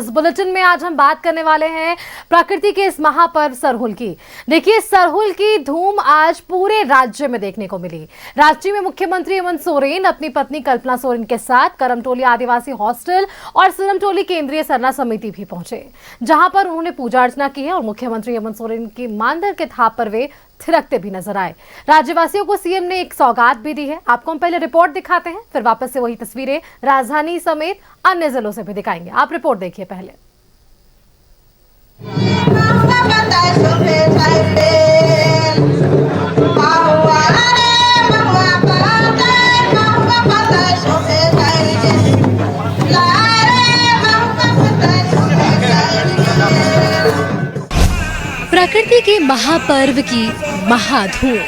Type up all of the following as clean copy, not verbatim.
इस बुलेटिन में आज हम बात करने वाले हैं प्रकृति के इस महापर्व सरहुल की। देखिए, सरहुल की धूम आज पूरे राज्य में देखने को मिली। राज्य में मुख्यमंत्री हेमंत सोरेन अपनी पत्नी कल्पना सोरेन के साथ करमटोली आदिवासी हॉस्टल और सिरमटोली केंद्रीय सरना समिति भी पहुंचे, जहां पर उन्होंने पूजा अर्चना की है और मुख्यमंत्री हेमंत सोरेन की मानधर के थाप पर वे थिरकते भी नजर आए। राज्यवासियों को सीएम ने एक सौगात भी दी है। आपको हम पहले रिपोर्ट दिखाते हैं, फिर वापस से वही तस्वीरें राजधानी समेत अन्य जिलों से भी दिखाएंगे। आप रिपोर्ट देखिए पहले। प्रकृति के महापर्व की महाधूम,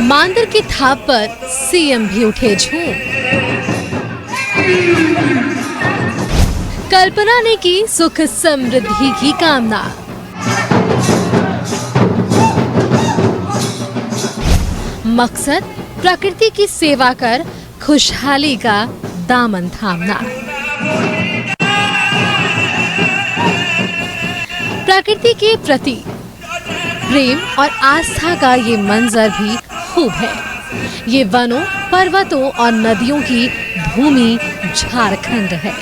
मानधर की थाप पर सीएम भी उठे झूम। कल्पना ने की सुख समृद्धि की कामना। मकसद प्रकृति की सेवा कर खुशहाली का दामन थामना। प्रकृति के प्रति प्रेम और आस्था का ये मंजर भी खूब है। ये वनों, पर्वतों और नदियों की भूमि झारखंड है।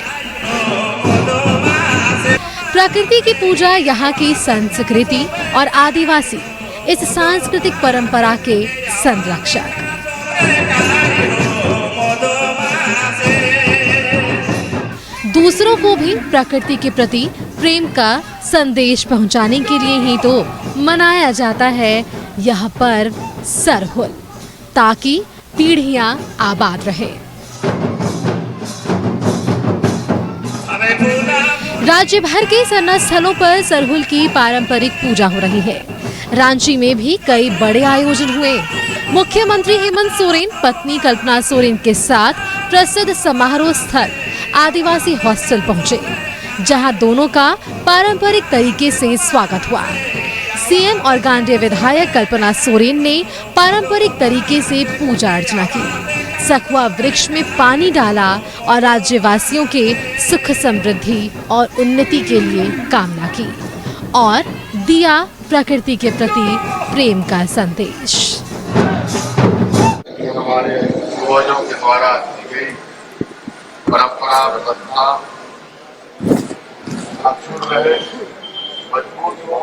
प्रकृति की पूजा यहाँ की संस्कृति और आदिवासी इस सांस्कृतिक परंपरा के संरक्षक। दूसरों को भी प्रकृति के प्रति प्रेम का संदेश पहुंचाने के लिए ही तो मनाया जाता है यह पर्व सरहुल, ताकि पीढ़ियां आबाद रहे। राज्य भर के सरना स्थलों पर सरहुल की पारंपरिक पूजा हो रही है। रांची में भी कई बड़े आयोजन हुए। मुख्यमंत्री हेमंत सोरेन पत्नी कल्पना सोरेन के साथ प्रसिद्ध समारोह स्थल आदिवासी हॉस्टल पहुंचे, जहां दोनों का पारंपरिक तरीके से स्वागत हुआ। सीएम और गांधी विधायक कल्पना सोरेन ने पारंपरिक तरीके से पूजा अर्चना की, सखुआ वृक्ष में पानी डाला और राज्यवासियों के सुख समृद्धि और उन्नति के लिए कामना की और दिया प्रकृति के प्रति प्रेम का संदेश। हमारे पूर्वजों के द्वारा दी गई परंपरा व्यवस्था अक्षुण्ण रहे, मजबूत हो।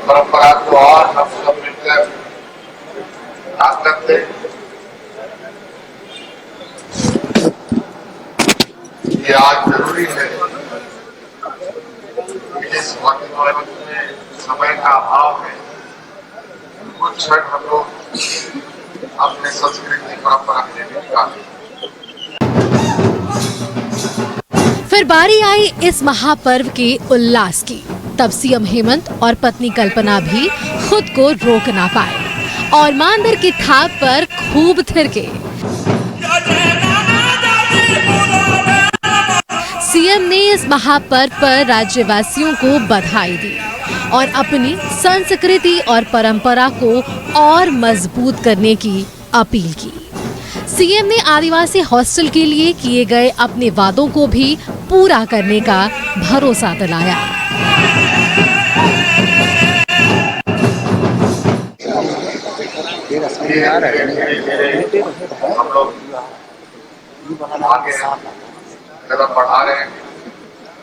परंपरा को और हम सब मिलकर ताकत दें। ये आज जरूरी है। इस वक्त में समय का अभाव है, कुछ क्षण हम लोग अपने संस्कृति परंपरा के लिए निकालें। फिर बारी आई इस महापर्व के उल्लास की। तब सीएम हेमंत और पत्नी कल्पना भी खुद को रोक ना पाए और मानधर की थाप पर खूब थिरके। सीएम ने इस महापर्व पर राज्यवासियों को बधाई दी और अपनी संस्कृति और परंपरा को और मजबूत करने की अपील की। सीएम ने आदिवासी हॉस्टल के लिए किए गए अपने वादों को भी पूरा करने का भरोसा दिलाया। हम लोग आगे कदम बढ़ा रहे हैं।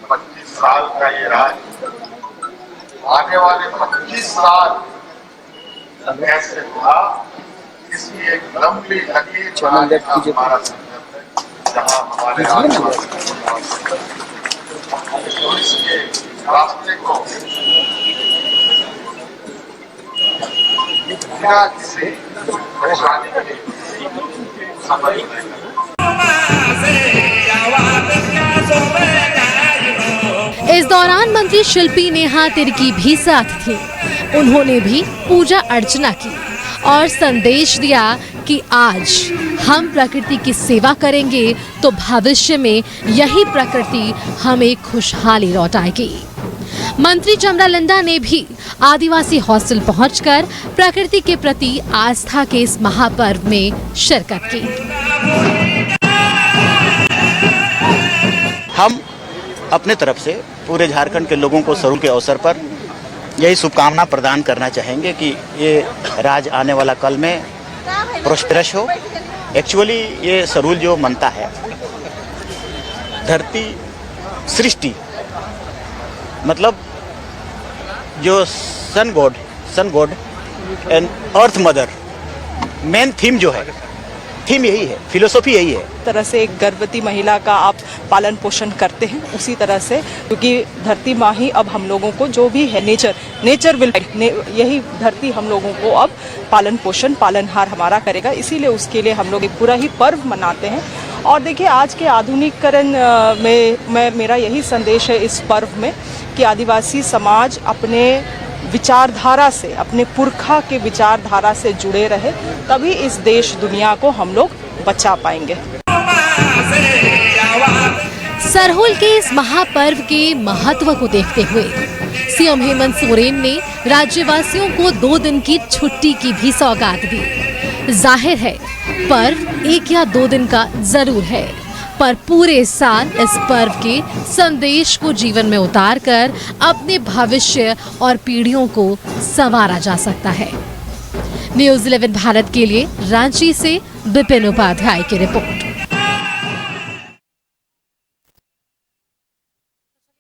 25 साल का ये राज, आने वाले 25 साल ऐसे था, इसकी एक लंबी लकीर बनाने का हमारा संकल्प है, जहाँ हमारे इसके रास्ते को बिना किसी परेशानी के समझ नहीं। इस दौरान मंत्री शिल्पी नेहा तिर्की भी साथ थी। उन्होंने भी पूजा अर्चना की और संदेश दिया कि आज हम प्रकृति की सेवा करेंगे तो भविष्य में यही प्रकृति हमें खुशहाली लौटाएगी। मंत्री जमरालिंदा ने भी आदिवासी हॉस्टल पहुंचकर प्रकृति के प्रति आस्था के इस महापर्व में शिरकत की। हम अपने तरफ से पूरे झारखंड के लोगों को सरहुल के अवसर पर यही शुभकामना प्रदान करना चाहेंगे कि ये राज्य आने वाला कल में प्रोस्पेरस हो। एक्चुअली ये सरहुल जो मनता है, धरती सृष्टि मतलब जो sun god and earth mother, main theme जो है, थीम यही है, फिलोसॉफी यही है। तरह से एक गर्भवती महिला का आप पालन पोषण करते हैं, उसी तरह से, क्योंकि धरती माँ ही अब हम लोगों को जो भी है नेचर विल, यही धरती हम लोगों को अब पालन पोषण पालनहार हमारा करेगा। इसीलिए उसके लिए हम लोग एक पूरा ही पर्व मनाते हैं। और देखिए, आज के आधुनिकीकरण में मेरा यही संदेश है इस पर्व में कि आदिवासी समाज अपने विचारधारा से, अपने पुरखा के विचारधारा से जुड़े रहे, तभी इस देश दुनिया को हम लोग बचा पाएंगे। सरहुल के इस महापर्व के महत्व को देखते हुए सीएम हेमंत सोरेन ने राज्यवासियों को 2 दिन की छुट्टी की भी सौगात दी। जाहिर है पर्व 1 या 2 दिन का जरूर है, पर पूरे साल इस पर्व के संदेश को जीवन में उतारकर अपने भविष्य और पीढ़ियों को संवारा जा सकता है। न्यूज़ 11 भारत के लिए रांची से विपिन उपाध्याय की रिपोर्ट।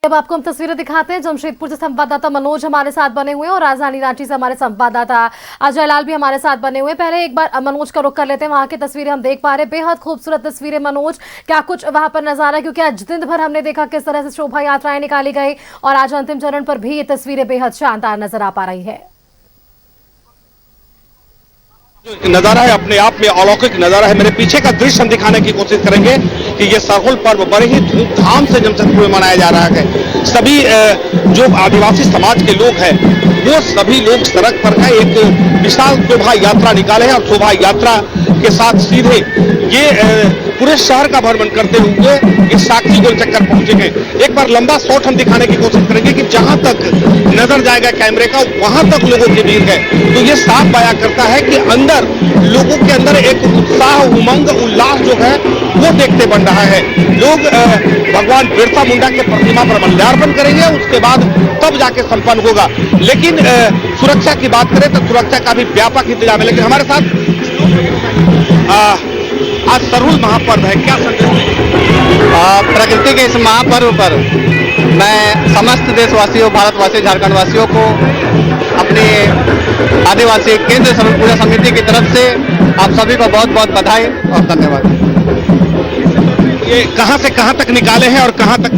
अब आपको हम तस्वीरें दिखाते हैं। जमशेदपुर से संवाददाता मनोज हमारे साथ बने हुए हैं और राजधानी रांची से हमारे संवाददाता अजय लाल भी हमारे साथ बने हुए हैं। पहले एक बार मनोज का रुख कर लेते हैं। वहां की तस्वीरें हम देख पा रहे हैं, बेहद खूबसूरत तस्वीरें। मनोज, क्या कुछ वहां पर नजारा, क्योंकि आज दिन भर हमने देखा किस तरह से शोभा यात्राएं निकाली गई और आज अंतिम चरण पर भी ये तस्वीरें बेहद शानदार नजर आ पा रही है। नजारा है अपने आप में अलौकिक नजारा है। मेरे पीछे का दृश्य हम दिखाने की कोशिश करेंगे कि ये सरहुल पर्व बड़े ही धूमधाम से जमशेदपुर में मनाया जा रहा है। सभी जो आदिवासी समाज के लोग हैं वो सभी लोग सड़क पर का एक विशाल शोभा यात्रा निकाले हैं और शोभा यात्रा के साथ सीधे ये पूरे शहर का भ्रमण करते हुए इस साक्षी गोल चक्कर पहुंचे हैं। एक बार लंबा शॉट हम दिखाने की कोशिश करेंगे कि जहां तक नजर जाएगा कैमरे का वहां तक लोगों की भीड़ है। तो ये साफ बयां करता है कि अंदर लोगों के अंदर एक उत्साह, उमंग, उल्लास जो है वो देखते बन रहा है। लोग भगवान बिरसा मुंडा के प्रतिमा पर माल्यार्पण करेंगे, उसके बाद तब जाके संपन्न होगा। लेकिन सुरक्षा की बात करें तो सुरक्षा का भी व्यापक इंतजाम है। लेकिन हमारे साथ आज सरहुल महापर्व है, क्या संदेश? प्रकृति के इस महापर्व पर मैं समस्त देशवासियों, भारतवासियों, झारखंड वासियों को अपनी आदिवासी केंद्र सरहुल पूजा समिति की तरफ से आप सभी को बहुत बहुत बधाई और धन्यवाद। ये कहां से कहां तक निकाले हैं और कहां तक?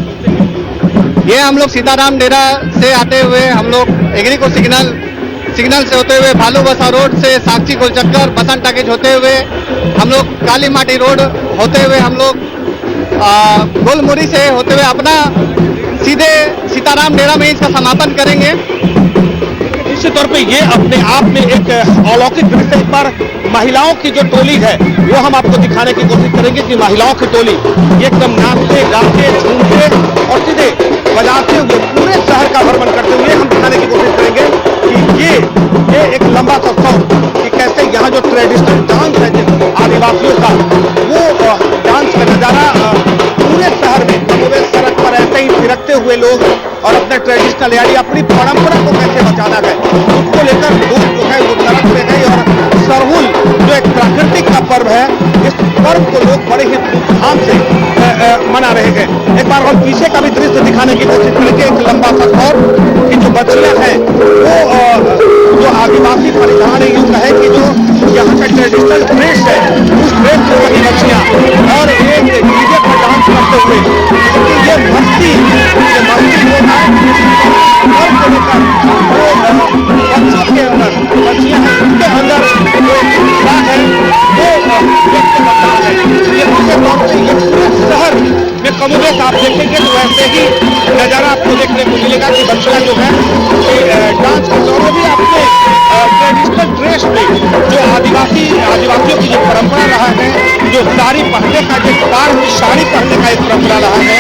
ये हम लोग सीताराम डेरा से आते हुए हम लोग एग्रीको सिग्नल से होते हुए भालू बसा रोड से साक्षी गोल चक्कर बसंत टाकीज होते हुए हम लोग काली माटी रोड होते हुए हम लोग गोलमुरी से होते हुए अपना सीधे सीताराम डेरा में इसका समापन करेंगे। निश्चित तौर पे ये अपने आप में एक अलौकिक दृश्य। एक बार महिलाओं की जो टोली है वो हम आपको दिखाने की कोशिश करेंगे कि महिलाओं की टोली एकदम नाचते, गाते, झूमते और सीधे बजाते हुए पूरे शहर का भ्रमण करते हुए हम दिखाने की कोशिश करेंगे कि ये एक लंबा सा शौक कि कैसे यहाँ जो ट्रेडिशनल डांस है आदिवासियों का, वो डांस का नजारा पूरे शहर में पूरे सड़क पर ऐसे ही थिरकते हुए लोग और अपने ट्रेडिशनल यानी अपनी परंपरा को कैसे बचाना है उसको लेकर लोग जो है वो सड़क पे गए। और सरहुल जो एक प्राकृतिक का पर्व है, इस पर्व को लोग बड़े ही धूमधाम से मना रहे हैं। एक बार और पीछे का भी दृश्य दिखाने की कोशिश करेंगे। एक लंबा सा और कि जो बच्चियां हैं वो जो आदिवासी परिधान है, यूं कहे कि जो यहाँ का ट्रेडिशनल ड्रेस है उस ड्रेस में बनी बच्चियां और एक डीजे पर डांस करते हुए ये मस्ती जो है और को लेकर वो बच्चों के अंदर बच्चियां हैं उनके अंदर जो उत्साह है वो व्यक्त करता है। ये पूरे तौर पे ये पूरे शहर में कमोबेश आप देखेंगे तो वैसे ही नजारा आपको देखने को मिलेगा कि बच्चियां जो है डांस करते और भी अपने ट्रेडिशनल ड्रेस में जो आदिवासियों जो साड़ी पहनने का, जो कार की साड़ी पहनने का एक परंपरा रहा है,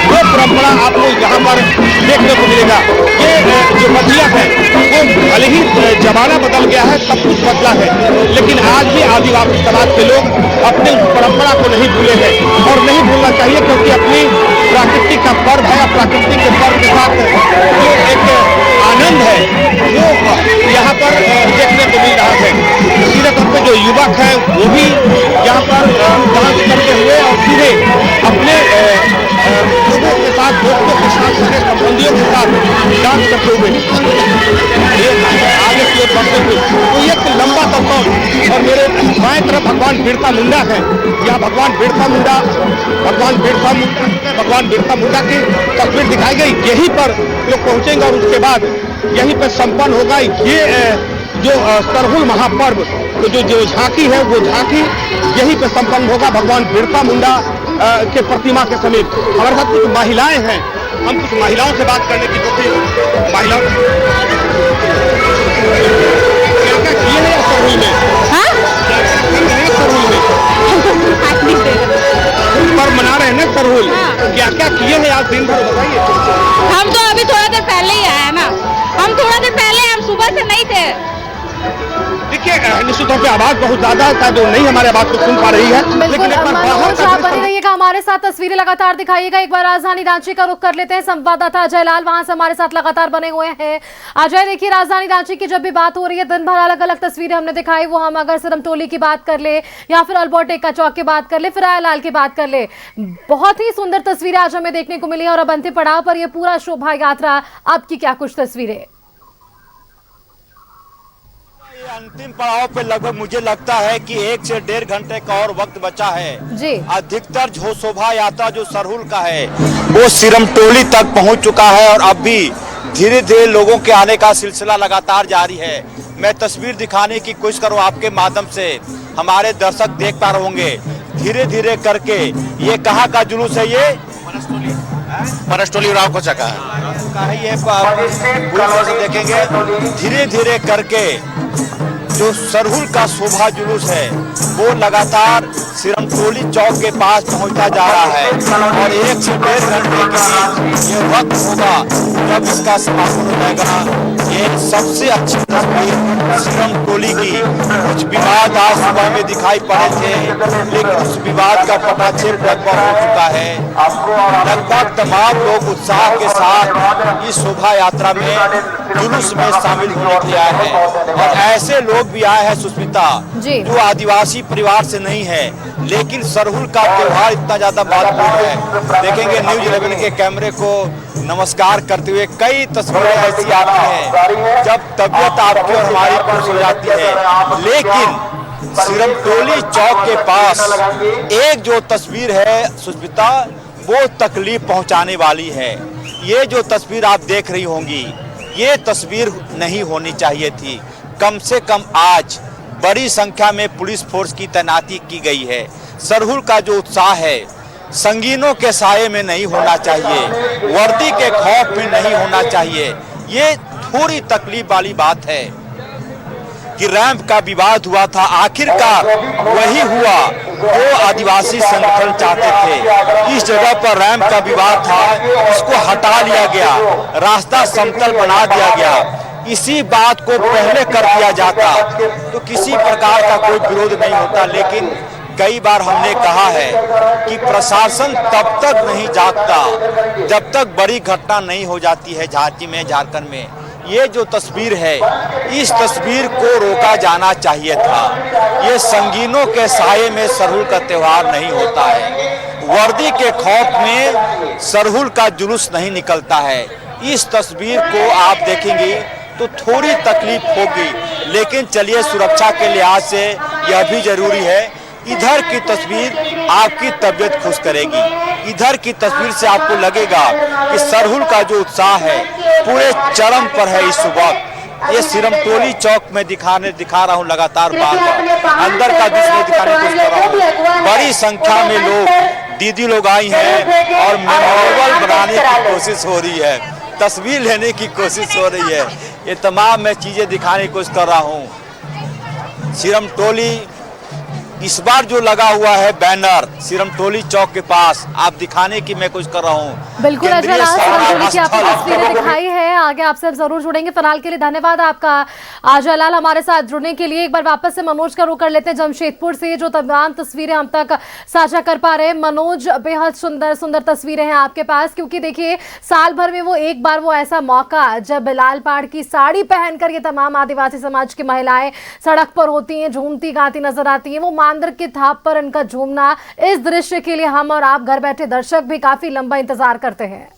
वो परंपरा आपको यहाँ पर देखने को मिलेगा। ये जो बतिया है वो भले ही जमाना बदल गया है, सब कुछ बदला है, लेकिन आज भी आदिवासी समाज के लोग अपने उस परंपरा को नहीं भूले हैं और नहीं भूलना चाहिए, क्योंकि अपनी प्रकृति का पर्व है। प्रकृति के पर्व के साथ जो एक आनंद है वो यहाँ पर देखने को मिल रहा है। सीधे तौर पर जो युवक है वो भी यहाँ पर डांस करते हुए और सीधे अपने लोगों के साथ, दोस्तों के साथ, सगे संबंधियों के साथ डांस करते हुए आगे की ओर बढ़ते हुए। तो ये एक लंबा तौर और मेरे बाएं तरफ भगवान बिरसा मुंडा है। यहाँ भगवान बिरसा मुंडा की तस्वीर दिखाई गई। यहीं पर लोग पहुंचेंगे और उसके बाद यहीं पर संपन्न होगा ये जो सरहुल महापर्व। तो जो झांकी है वो झांकी यहीं पे संपन्न होगा भगवान बिरसा मुंडा के प्रतिमा के समीप। हमारे साथ कुछ महिलाएं हैं, हम कुछ महिलाओं से बात करने की कोशिश। महिलाओं क्या क्या किए हैं सरहुल में? हाँ? क्या क्या कर रहे हैं सरहुल में? पर्व मना रहे हैं ना सरहुल? हाँ। क्या क्या किए हैं आज दिन भर बताइए। हम तो अभी थोड़ा देर पहले ही आए ना, हम थोड़ा देर पहले, हम सुबह से नहीं थे। देखिए निश्चित तौर पे आवाज बहुत ज्यादा है, तो नहीं हमारे आवाज को सुन पा रही है। बिल्कुल, मनोज आप बने रहिएगा, हमारे साथ तस्वीरें लगातार दिखाइएगा। एक बार राजधानी रांची का रुख कर लेते हैं, संवाददाता अजय लाल वहां से हमारे साथ लगातार बने हुए हैं। अजय, देखिए राजधानी रांची की जब भी बात हो रही है, दिन भर अलग अलग तस्वीरें हमने दिखाई, वो हम अगर सिरमटोली की बात कर ले या फिर अल्बर्ट एक्का चौक की बात कर ले, फिर रायालाल की बात कर ले, बहुत ही सुंदर तस्वीरें आज हमें देखने को मिली और अब अंतिम पड़ाव पर यह पूरा शोभा यात्रा, आपकी क्या कुछ तस्वीरें? अंतिम पड़ाव पे लगभग मुझे लगता है कि 1 से 1.5 घंटे का और वक्त बचा है जी। अधिकतर जो शोभा यात्रा जो सरहुल का है वो सिरमटोली तक पहुंच चुका है और अब भी धीरे धीरे लोगों के आने का सिलसिला लगातार जारी है। मैं तस्वीर दिखाने की कोशिश करूं आपके माध्यम से, हमारे दर्शक देख पा रहे होंगे धीरे धीरे करके। ये कहाँ का जुलूस है? ये परसटोली राव को चका है। ये देखेंगे धीरे धीरे करके जो सरहुल का शोभा जुलूस है वो लगातार सिरमटोली चौक के पास पहुंचता जा रहा है और 1 से 1.5 घंटे के बीच ये वक्त होगा जब इसका समापन हो जाएगा। ये सबसे अच्छी तस्वीर सिरमटोली की। कुछ विवाद आज सुबह में दिखाई पड़े थे, लेकिन उस विवाद का पटाक्षेप लगभग हो चुका है। लगभग तमाम लोग उत्साह के साथ इस शोभा यात्रा में जुलूस में शामिल होने के लिए आए हैं और ऐसे लोग भी आए हैं सुष्मिता जो आदिवासी परिवार से नहीं है, लेकिन सरहुल का त्योहार इतना ज्यादा महत्वपूर्ण है। देखेंगे न्यूज़ 11 के कैमरे को नमस्कार करते हुए कई तस्वीरें ऐसी आती हैं जब तबीयत आपकी और हमारी खुश हो जाती है, लेकिन सिरमटोली चौक के पास एक जो तस्वीर है सुष्मिता वो तकलीफ पहुंचाने वाली है। ये जो तस्वीर आप देख रही होंगी ये तस्वीर नहीं होनी चाहिए थी। कम से कम आज बड़ी संख्या में पुलिस फोर्स की तैनाती की गई है। सरहुल का जो उत्साह है संगीनों के साये में नहीं होना चाहिए, वर्दी के खौफ में नहीं होना चाहिए। ये थोड़ी तकलीफ वाली बात है कि रैंप का विवाद हुआ था, आखिरकार वही हुआ जो आदिवासी संगठन चाहते थे। इस जगह पर रैंप का विवाद था, इसको हटा लिया गया, रास्ता समतल बना दिया गया। इसी बात को पहले कर दिया जाता तो किसी प्रकार का कोई विरोध नहीं होता, लेकिन कई बार हमने कहा है कि प्रशासन तब तक नहीं जागता जब तक बड़ी घटना नहीं हो जाती है। झांसी में, झारखंड में ये जो तस्वीर है इस तस्वीर को रोका जाना चाहिए था। ये संगीनों के साये में सरहुल का त्योहार नहीं होता है, वर्दी के खौफ में सरहुल का जुलूस नहीं निकलता है। इस तस्वीर को आप देखेंगे तो थोड़ी तकलीफ होगी, लेकिन चलिए सुरक्षा के लिहाज से यह भी जरूरी है। इधर की तस्वीर आपकी तबीयत खुश करेगी, इधर की तस्वीर से आपको लगेगा कि सरहुल का जो उत्साह है पूरे चरम पर है। इस वक्त ये सिरमटोली चौक में दिखा रहा हूँ लगातार बार-बार, अंदर का दृश्य दिखाने की कोशिश कर रहा हूँ। बड़ी संख्या में लोग, दीदी लोग आई हैं और मेमोरेबल बनाने की कोशिश हो रही है, तस्वीर लेने की कोशिश हो रही है। ये तमाम मैं चीजें दिखाने की कोशिश कर रहा हूँ। सिरमटोली इस बार जो लगा हुआ है बैनर सिरमटोली चौक के पास, आप दिखाने की मैं कुछ कर रहा हूँ। बिल्कुल अजय, सिरमटोली की आपको तस्वीरें दिखाई है, आगे आपसे जरूर जुड़ेंगे। फिलहाल के लिए धन्यवाद आपका अजय लाल हमारे साथ जुड़ने के लिए। एक बार वापस से मनोज का रुख कर लेते हैं जमशेदपुर से, जो तमाम तस्वीरें हम तक साझा कर पा रहे हैं। मनोज, बेहद सुंदर सुंदर तस्वीरें हैं आपके पास, क्योंकि देखिए साल भर में वो एक बार वो ऐसा मौका जब लाल पहाड़ की साड़ी पहनकर ये तमाम आदिवासी समाज की महिलाएं सड़क पर होती हैं, झूमती गाती नजर आती हैं। वो मांदर के थाप पर इनका झूमना, इस दृश्य के लिए हम और आप घर बैठे दर्शक भी काफी लंबा इंतजार करते हैं।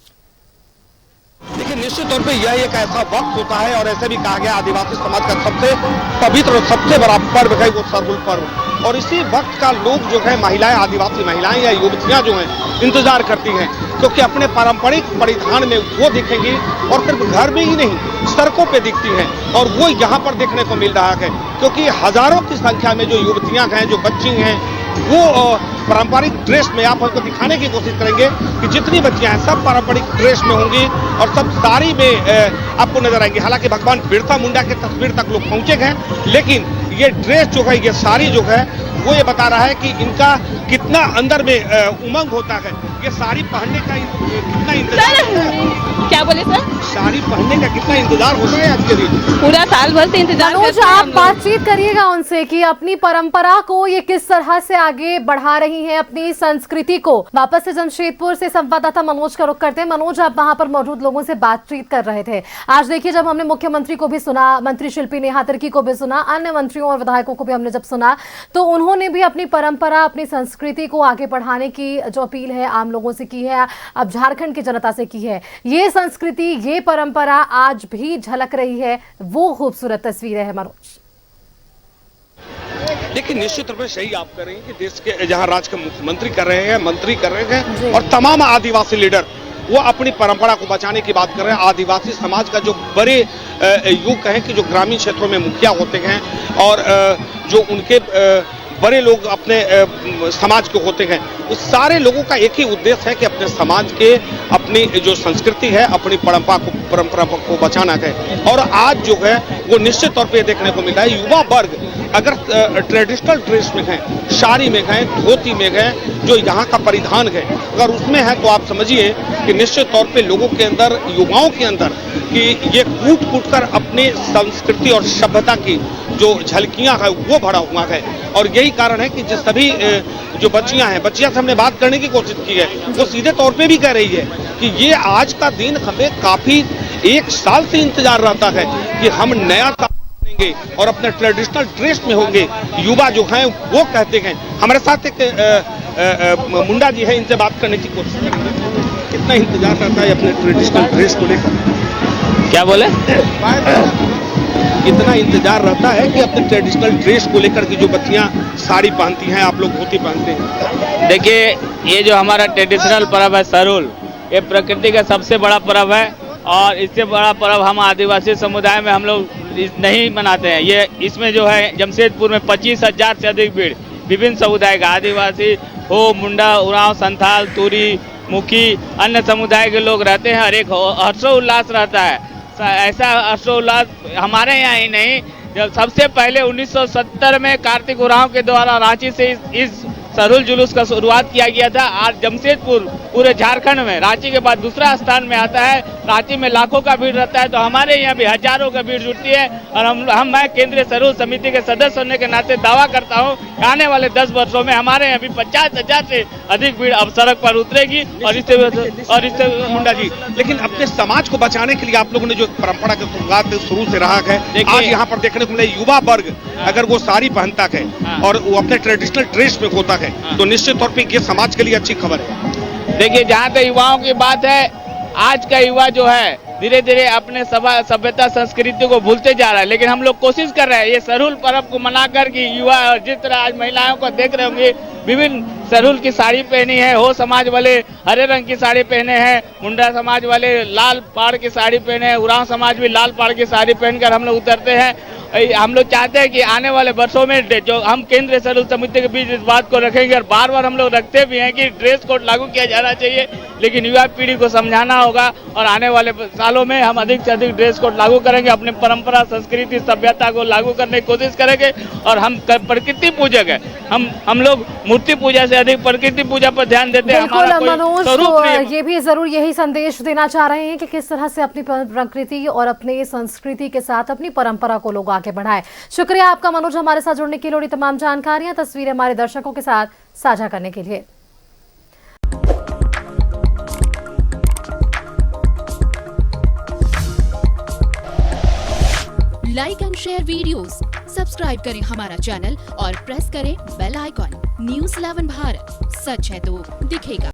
देखिए, निश्चित तौर पे यह एक ऐसा वक्त होता है और ऐसे भी कहा गया आदिवासी समाज का सबसे पवित्र और सबसे बड़ा पर्व है वो सरहुल पर्व। और इसी वक्त का लोग जो है महिलाएं, आदिवासी महिलाएं या युवतियां जो हैं इंतजार करती हैं, क्योंकि अपने पारंपरिक परिधान में वो दिखेंगी और सिर्फ घर में ही नहीं सड़कों पे दिखती हैं। और वो यहाँ पर देखने को मिल रहा है, क्योंकि हजारों की संख्या में जो युवतियां हैं, जो बच्ची हैं, वो पारंपरिक ड्रेस में, आप हमको दिखाने की कोशिश करेंगे कि जितनी बच्चियां हैं सब पारंपरिक ड्रेस में होंगी और सब साड़ी में आपको नजर आएंगे। हालांकि भगवान बिरसा मुंडा की तस्वीर तक लोग पहुंचे हैं, लेकिन ये ड्रेस जो है, ये साड़ी जो है, वो ये बता रहा है कि इनका कितना अंदर में उमंग होता है। ये साड़ी पहनने का कितना इंतजार, क्या बोले सर? साड़ी पहनने का कितना इंतजार होता है आज के दिन? पूरा साल भर से इंतजार मनोज, आप बातचीत करिएगा उनसे कि अपनी परंपरा को ये किस तरह से आगे बढ़ा रही हैं, अपनी संस्कृति को। वापस से जमशेदपुर से संवाददाता मनोज का रुख करते हैं। मनोज, आप वहां पर मौजूद लोगों से बातचीत कर रहे थे। आज देखिए, जब हमने मुख्यमंत्री को भी सुना, मंत्री शिल्पी नेहा तिर्की को भी सुना, अन्य मंत्रियों और विधायकों को भी हमने जब सुना, तो उन्होंने भी अपनी परंपरा, अपनी संस्कृति को आगे बढ़ाने की जो अपील है आम लोगों से की है, अब झारखंड की जनता से की है। ये संस्कृति, ये परंपरा आज भी झलक रही है, वो खूबसूरत तस्वीरें हैं मनोज। देखिए, निश्चित रूप से सही आप कर रहे हैं कि देश के जहां राज्य के मुख्यमंत्री कर रहे हैं, मंत्री कर रहे हैं और तमाम आदिवासी लीडर वो अपनी परंपरा को बचाने की बात कर रहे हैं। आदिवासी समाज का जो बड़े यूं कहें कि जो ग्रामीण क्षेत्रों में मुखिया होते हैं और जो उनके बड़े लोग अपने समाज के होते हैं, उस सारे लोगों का एक ही उद्देश्य है कि अपने समाज के, अपनी जो संस्कृति है, अपनी परंपरा को बचाना है। और आज जो है वो निश्चित तौर पे देखने को मिला है, युवा वर्ग अगर ट्रेडिशनल ड्रेस में है, साड़ी में है, धोती में है, जो यहाँ का परिधान है, अगर उसमें है, तो आप समझिए कि निश्चित तौर पे लोगों के अंदर, युवाओं के अंदर कि ये कूट कूट कर अपने संस्कृति और सभ्यता की जो झलकियां है वो भरा हुआ है। और यही कारण है कि जिस सभी जो बच्चियां हैं, बच्चियां से हमने बात करने की कोशिश की है, वो सीधे तौर पे भी कह रही है कि ये आज का दिन हमें काफी एक साल से इंतजार रहता है कि हम नया करेंगे और अपने ट्रेडिशनल ड्रेस में होंगे। युवा जो हैं वो कहते हैं। हमारे साथ एक मुंडा जी है, इनसे बात करने की कोशिश करेंगे। कितना इंतजार रहता है अपने ट्रेडिशनल ड्रेस को लेकर? क्या बोले? कितना इंतजार रहता है कि अपने ट्रेडिशनल ड्रेस को लेकर की जो बच्चियां साड़ी पहनती हैं, आप लोग धोती पहनते हैं? देखिए, ये जो हमारा ट्रेडिशनल पर्व है सरहुल, ये प्रकृति का सबसे बड़ा पर्व है और इससे बड़ा पर्व हम आदिवासी समुदाय में हम लोग नहीं मनाते हैं। ये इसमें जो है जमशेदपुर में 25,000 से अधिक भीड़, विभिन्न समुदाय का, आदिवासी हो, मुंडा, उरांव, संथाल, तुरी, मुखी, अन्य समुदाय के लोग रहते हैं और एक हर्षोल्लास रहता है। ऐसा हर्षोल्लास हमारे यहाँ ही नहीं, जब सबसे पहले 1970 में कार्तिक उरांव के द्वारा रांची से इस सरहुल जुलूस का शुरुआत किया गया था। आज जमशेदपुर पूरे झारखंड में रांची के बाद दूसरा स्थान में आता है। रांची में लाखों का भीड़ रहता है, तो हमारे यहाँ भी हजारों का भीड़ जुटती है। और मैं केंद्रीय सरहुल समिति के सदस्य होने के नाते दावा करता हूँ, आने वाले 10 वर्षों में हमारे यहाँ भी 50,000 से अधिक भीड़ अब सड़क पर उतरेगी। और इससे मुंडा जी, लेकिन अपने समाज को बचाने के लिए आप लोगों ने जो परंपरा की शुरुआत शुरू से रहा है, आज यहाँ पर देखने को मिले युवा वर्ग अगर वो साड़ी पहनता है और वो अपने ट्रेडिशनल ड्रेस में होता है, तो निश्चित तौर पे ये समाज के लिए अच्छी खबर है। देखिए, जहाँ तक युवाओं की बात है, आज का युवा जो है धीरे धीरे अपने सभ्यता संस्कृति को भूलते जा रहा है, लेकिन हम लोग कोशिश कर रहे हैं ये सरहुल पर्व को मनाकर कि युवा, जिस तरह आज महिलाओं को देख रहे होंगे, विभिन्न सरहुल की साड़ी पहनी है, हो समाज वाले हरे रंग की साड़ी पहने हैं, मुंडा समाज वाले लाल पहाड़ की साड़ी पहने हैं, उरांव समाज भी लाल पहाड़ की साड़ी पहनकर हम लोग उतरते हैं। हम लोग चाहते हैं कि आने वाले वर्षों में जो हम केंद्रीय सरोल समिति के बीच इस बात को रखेंगे और बार बार हम लोग रखते भी हैं कि ड्रेस कोड लागू किया जाना चाहिए, लेकिन युवा पीढ़ी को समझाना होगा और आने वाले सालों में हम अधिक से अधिक ड्रेस कोड लागू करेंगे, अपनी परंपरा संस्कृति सभ्यता को लागू करने की कोशिश करेंगे। और हम प्रकृति पूजक है, हम लोग मूर्ति पूजा से अधिक प्रकृति पूजा पर ध्यान देते हैं। बिल्कुल मनोज, तो ये भी जरूर यही संदेश देना चाह रहे हैं कि किस तरह से अपनी प्रकृति और अपने संस्कृति के साथ अपनी परंपरा को लोग आगे बढ़ाएं। शुक्रिया आपका मनोज, हमारे साथ जुड़ने के लिए, तमाम जानकारियां तस्वीरें हमारे दर्शकों के साथ साझा करने के लिए। Like and share videos, subscribe करें हमारा चैनल और प्रेस करें बेल आइकॉन। न्यूज़ 11 भारत, सच है तो दिखेगा।